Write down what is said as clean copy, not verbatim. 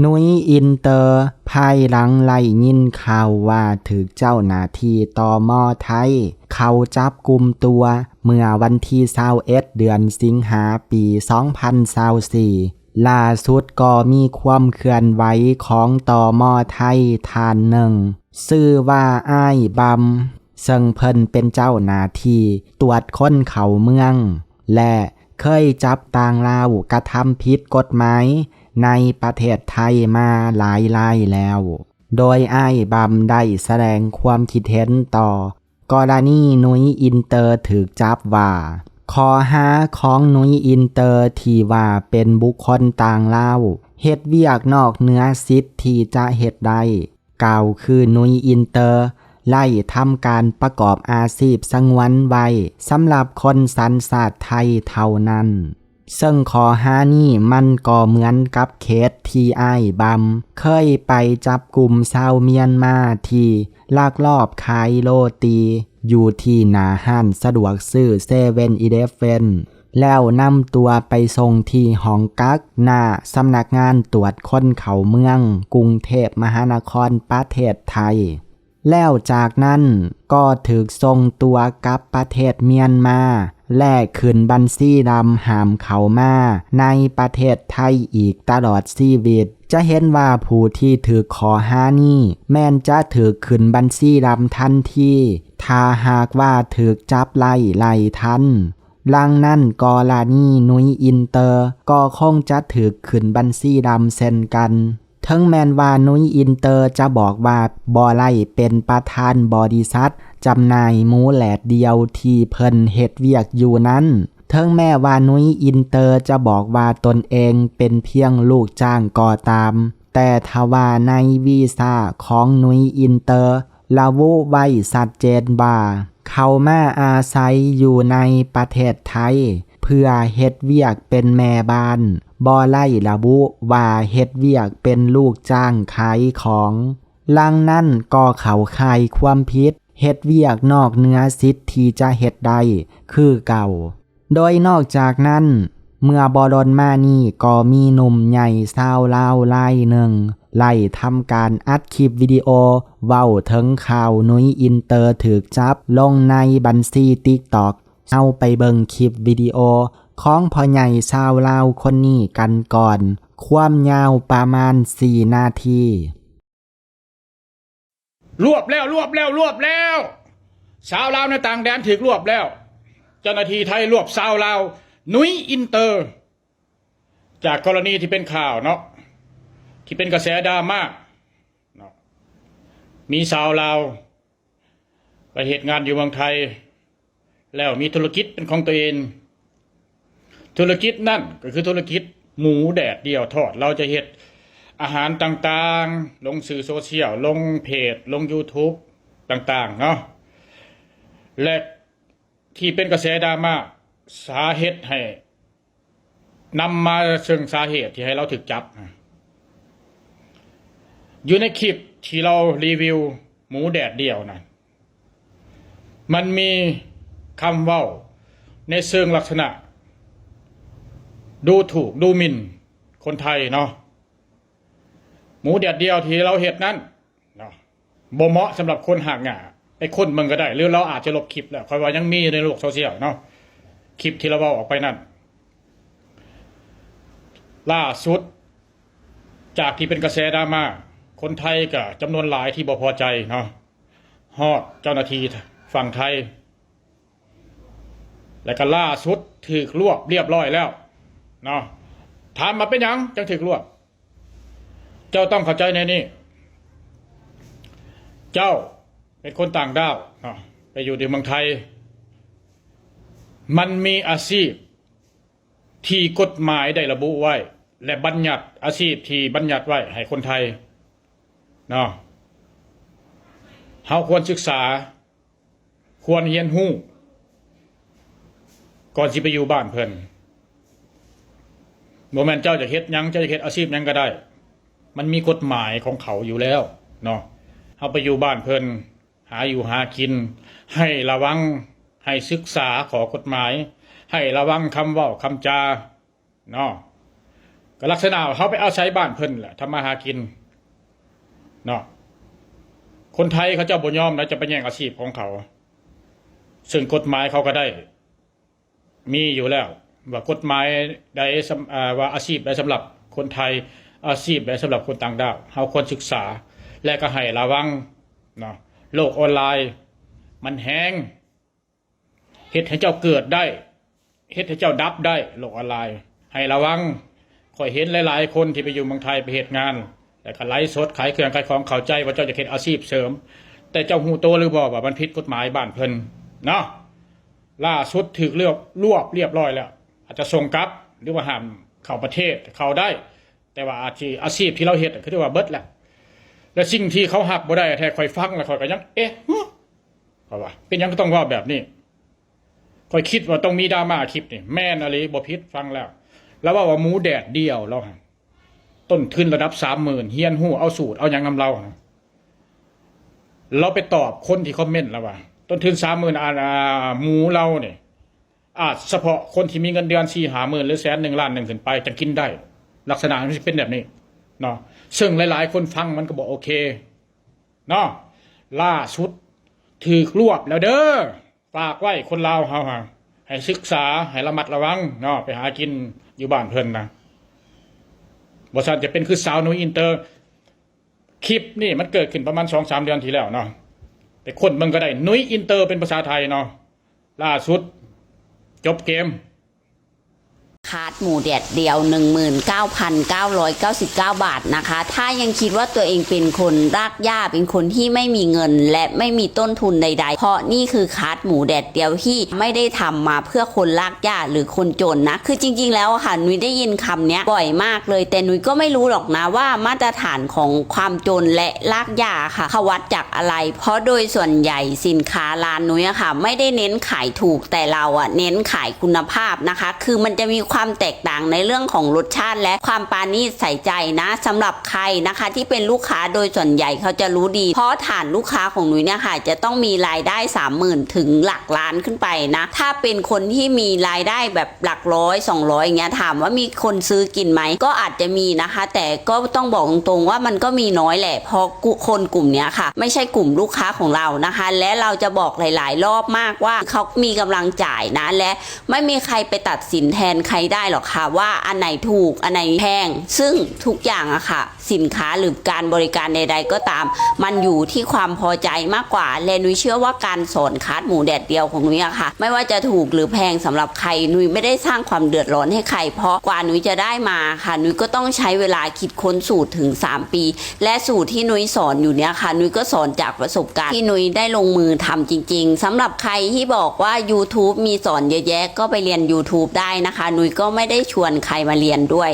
นุ้ยอินเตอร์ภายหลังไล่ยินข่าวว่าถูกเจ้าหน้าที่ตม.ไทยเขาจับกุมตัวเมื่อวันที่21เดือนสิงหาปี2024ล่าสุดก็มีความเคลื่อนไหวของตม.ไทยท่านหนึ่งชื่อว่าอ้ายบำซึ่งเพิ่นเป็นเจ้าหน้าที่ตรวจคนเข้าเมืองและเคยจับต่างลาวกระทำผิดกฎหมายในประเทศไทยมาหลายรายแล้ว โดยอ้ายบำได้แสดงความคิดเห็นต่อกรณีนุ้ยอินเตอร์ถูกจับว่าข้อหาของนุ้ยอินเตอร์ที่ว่าเป็นบุคคลต่างลาวเฮ็ดเวียกนอกเหนือสิทธิ์ที่จะเฮ็ดได้กล่าวคือนุ้ยอินเตอร์ไล่ทำการประกอบอาชีพสงวนไว้สำหรับคนสัญชาติไทยเท่านั้นซึ่งข้อหานี้มันก็เหมือนกับเคสที่อ้ายบำเคยไปจับกลุ่มชาวเมียนมาที่ลักลอบขายโรตีอยู่ที่หน้าห้านสะดวกซื้อเซเว่นอีเลฟเว่นแล้วนำตัวไปส่งที่ห้องกักหน้าสำนักงานตรวจคนเข้าเมืองกรุงเทพมหานครประเทศไทยแล้วจากนั้นก็ถูกส่งตัวกลับประเทศเมียนมาแลกขึ้นบัญชีดำหามเข้ามาในประเทศไทยอีกตลอดชีวิตจะเห็นว่าผู้ที่ถูกข้อหานี้แม้นจะถูกขึ้นบัญชีดำทันทีถ้าหากว่าถูกจับไล่ทันดังนั้นกรณีนุ้ยอินเตอร์ก็คงจะถูกขึ้นบัญชีดำเช่นกันถึงแม้นว่านุ้ยอินเตอร์จะบอกว่าบ่ไล่เป็นประธานบริษัทจำหน่ายหมูแหลดเดียวที่เพิ่นเฮ็ดเวียกอยู่นั้นถึงแม้ว่านุ้ยอินเตอร์จะบอกว่าตนเองเป็นเพียงลูกจ้างก็ตามแต่ทว่าในวีซ่าของนุ้ยอินเตอร์ระบุไว้ชัดเจนว่าเขามาอาศัยอยู่ในประเทศไทยเพื่อเฮ็ดเวียกเป็นแม่บ้านบ่ไล่ระบุว่าเฮ็ดเวียกเป็นลูกจ้างขายของลังนั้นก็เข้าข่ายความผิดเฮ็ดเวียกนอกเหนือสิทธิ์ที่จะเฮ็ดได้คือเก่าโดยนอกจากนั้นเมื่อบ่ดนมานี้ก็มีหนุ่มใหญ่ชาวลาวรายหนึ่งไล่ทำการอัดคลิปวิดีโอเว้าถึงข่าวนุ้ยอินเตอร์ถูกจับลงในบัญชี TikTok เอาไปเบิ่งคลิปวิดีโอของพ่อใหญ่ชาวลาวคนนี้กันก่อนความยาวประมาณ4นาทีรวบแล้วชาวลาวในต่างแดนถูกรวบแล้วเจ้าหน้าที่ไทยรวบชาวลาวนุ้ยอินเตอร์จากกรณีที่เป็นข่าวเนาะที่เป็นกระแสดราม่าเนาะมีชาวลาวไปเหตุงานอยู่เมืองไทยแล้วมีธุรกิจเป็นของตัวเองธุรกิจนั่นก็คือธุรกิจหมูแดดเดียวทอดเราจะเฮ็ดอาหารต่างๆลงสื่อโซเชียลลงเพจลง YouTube ต่างๆเนาะและที่เป็นกระแสดราม่าสาเหตุให้นำมาซึ่งสาเหตุที่ให้เราถูกจับอยู่ในคลิปที่เรารีวิวหมูแดดเดียวนะมันมีคำเว้าในเชิงลักษณะดูถูกดูหมิ่นคนไทยเนาะหมูแดดเดียวที่เราเห็ดนั้นเนาะบ่เหมาะสำหรับคนหากหง่าไอ้คนมึงก็ได้หรือเราอาจจะลบคลิปแล้วคอยว่ายังมีในโลกโซเชียลเนาะคลิปที่เราเอาออกไปนั่นล่าสุดจากที่เป็นกระแสดราม่าคนไทยก็จำนวนหลายที่บ่พอใจเนาะฮอดเจ้าหน้าที่ฝั่งไทยและก็ล่าสุดถูกรวบเรียบร้อยแล้วเนาะถามมาเป็นยังจังถูกรวบเจ้าต้องเข้าใจในนี้เจ้าเป็นคนต่างด้าวเนาะไปอยู่ในเมืองไทยมันมีอาชีพที่กฎหมายได้ระบุไว้และบัญญัติอาชีพที่บัญญัติไว้ให้คนไทยเนาะเฮาควรศึกษาควรเรียนรู้ก่อนสิไปอยู่บ้านเพิ่นโมเมนต์เจ้าจะเฮ็ดยังเจ้าจะเฮ็ดอาชีพยังก็ได้มันมีกฎหมายของเขาอยู่แล้วเนาะเฮาไปอยู่บ้านเพิ่นหาอยู่หากินให้ระวังให้ศึกษาขอกฎหมายให้ระวังคำเว้าคำจาเนาะ ก็ลักษณะเขาไปเอาใช้บ้านเพิ่นแหละทำมาหากินเนาะคนไทยเขาเจ้าบ่ยอมนะจะไปแย่งอาชีพของเขาซึ่งกฎหมายเขาก็ได้มีอยู่แล้วว่ากฎหมายใดว่าอาชีพใดสำหรับคนไทยอาชีพใดสำหรับคนต่างดาวเฮาควรศึกษาและก็ให้ระวังเนาะโลกออนไลน์มันแห้งเฮ็ดให้เจ้าเกิดได้เฮ็ดให้เจ้าดับได้โลกออนไลน์ให้ระวังข่อยเห็นหลายๆคนที่ไปอยู่เมืองไทยไปเฮ็ดงานแต่ก็ไลฟ์สดขายเครื่องขายของเข้าใจว่าเจ้าจะเฮ็ดอาชีพเสริมแต่เจ้าฮู้โตหรือบ่ว่ามันผิดกฎหมายบ้านเพิ่นเนาะล่าสุดถูกรวบเรียบร้อยแล้วอาจจะส่งกลับหรือว่าห้ามเข้าประเทศเข้าได้ แต่ว่าอาชีพที่เราเฮ็ดคือที่ว่าเบิดแหละและสิ่งที่เขาหับบ่ได้แท้ค่อยฟังแล้วค่อยก็ยังเพราะว่าเป็นยังก็ต้องว่าแบบนี้ค่อยคิดว่าต้องมีดราม่าคลิปนี่แม่นอะไรบ่ผิดฟังแล้วว่าหมูแดดเดียวเราต้นทุนระดับ 30,000 เฮียนฮู้เอาสูตรเอาหยังนำเราไปตอบคนที่คอมเมนต์แล้วว่าต้นทุน 30,000หมูเราเนี่ยเฉพาะคนที่มีเงินเดือน 4-50,000 หรือ100,000 1 ล้านขึ้นไปจะกินได้ลักษณะมันเป็นแบบนี้เนาะซึ่งหลายๆคนฟังมันก็บอกโอเคเนาะล่าสุดถูกรวบแล้วเด้อฝากไว้คนลาวเฮาให้ศึกษาให้ระมัดระวังเนาะไปหากินอยู่บ้านเพิ่นนะบ่ซั่นจะเป็นคือสาวนุ้ยอินเตอร์คลิปนี่มันเกิดขึ้นประมาณ 2-3 เดือนที่แล้วเนาะแต่คนมันก็ได้นุ้ยอินเตอร์เป็นภาษาไทยเนาะล่าสุดจบเกมคาร์ดหมูแดดเดียว 19,999 บาทนะคะถ้ายังคิดว่าตัวเองเป็นคนรากหญ้าเป็นคนที่ไม่มีเงินและไม่มีต้นทุนใดๆเพราะนี่คือคาร์ดหมูแดดเดียวที่ไม่ได้ทำมาเพื่อคนรากหญ้าหรือคนจนนะคือจริงๆแล้วค่ะนุ้ยได้ยินคำนี้บ่อยมากเลยแต่นุ้ยก็ไม่รู้หรอกนะว่ามาตรฐานของความจนและรากหญ้าค่ะเขาวัดจากอะไรเพราะโดยส่วนใหญ่สินค้าร้านนุ้ยค่ะไม่ได้เน้นขายถูกแต่เราเน้นขายคุณภาพนะคะคือมันจะมีความแตกต่างในเรื่องของรสชาติและความปราณีตใส่ใจนะสำหรับใครนะคะที่เป็นลูกค้าโดยส่วนใหญ่เขาจะรู้ดีเพราะฐานลูกค้าของหนูเนี่ยค่ะจะต้องมีรายได้ 30,000 ถึงหลักล้านขึ้นไปนะถ้าเป็นคนที่มีรายได้แบบหลักร้อย200อย่างเงี้ยถามว่ามีคนซื้อกินไหมก็อาจจะมีนะคะแต่ก็ต้องบอกตรงๆว่ามันก็มีน้อยแหละเพราะคนกลุ่มเนี้ยค่ะไม่ใช่กลุ่มลูกค้าของเรานะคะและเราจะบอกหลายๆรอบมากว่าเขามีกำลังจ่ายนะและไม่มีใครไปตัดสินแทนใครได้หรอกค่ะว่าอันไหนถูกอันไหนแพงซึ่งทุกอย่างอะค่ะสินค้าหรือการบริการใดๆก็ตามมันอยู่ที่ความพอใจมากกว่าและนุ้ยเชื่อว่าการสอนคาร์ดหมูแดดเดียวของนุ้ยอะค่ะไม่ว่าจะถูกหรือแพงสำหรับใครนุ้ยไม่ได้สร้างความเดือดร้อนให้ใครเพราะกว่านุ้ยจะได้มาค่ะนุ้ยก็ต้องใช้เวลาคิดค้นสูตรถึง3 ปีและสูตรที่นุ้ยสอนอยู่เนี้ยค่ะนุ้ยก็สอนจากประสบการณ์ที่นุ้ยได้ลงมือทำจริงๆสำหรับใครที่บอกว่า YouTube มีสอนเยอะแยะก็ไปเรียน YouTube ได้นะคะนุ้ยก็ไม่ได้ชวนใครมาเรียนด้วย